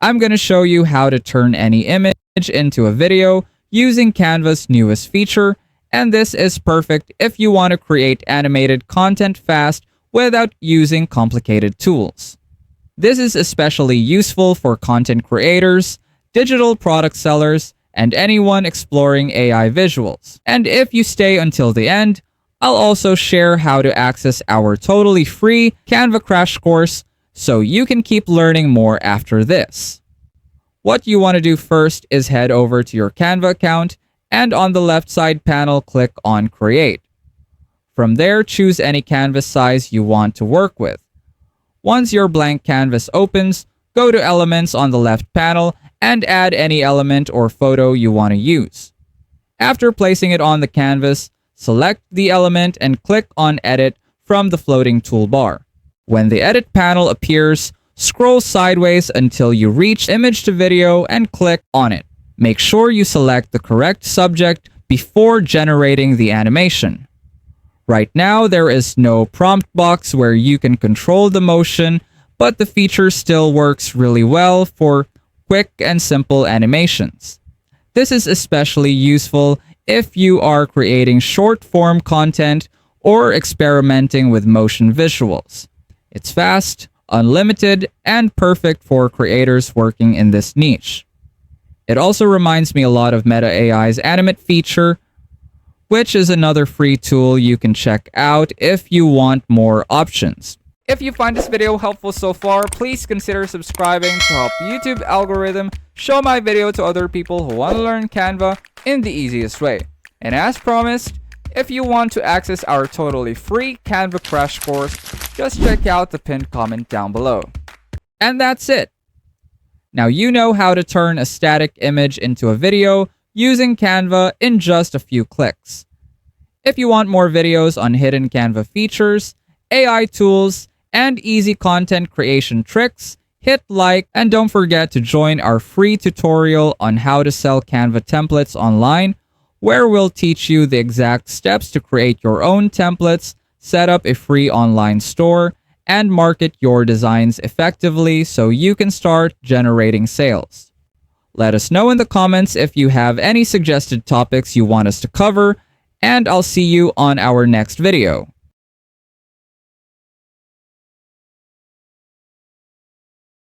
I'm going to show you how to turn any image into a video using Canva's newest feature, and this is perfect if you want to create animated content fast without using complicated tools. This is especially useful for content creators, digital product sellers, and anyone exploring AI visuals. And if you stay until the end, I'll also share how to access our totally free Canva crash course so you can keep learning more after this. What you want to do first is head over to your Canva account and on the left side panel click on Create. From there, choose any canvas size you want to work with. Once your blank canvas opens, go to Elements on the left panel and add any element or photo you want to use. After placing it on the canvas, select the element and click on Edit from the floating toolbar. When the Edit panel appears, scroll sideways until you reach Image to Video and click on it. Make sure you select the correct subject before generating the animation. Right now, there is no prompt box where you can control the motion, but the feature still works really well for quick and simple animations. This is especially useful if you are creating short-form content or experimenting with motion visuals. It's fast, unlimited, and perfect for creators working in this niche. It also reminds me a lot of Meta AI's Animate feature, which is another free tool you can check out if you want more options. If you find this video helpful so far, please consider subscribing to help YouTube algorithm show my video to other people who want to learn Canva in the easiest way. And as promised, if you want to access our totally free Canva crash course, just check out the pinned comment down below. And that's it. Now you know how to turn a static image into a video using Canva in just a few clicks. If you want more videos on hidden Canva features, AI tools, and easy content creation tricks, hit like and don't forget to join our free tutorial on how to sell Canva templates online, where we'll teach you the exact steps to create your own templates, set up a free online store, and market your designs effectively so you can start generating sales. Let us know in the comments if you have any suggested topics you want us to cover, and I'll see you on our next video.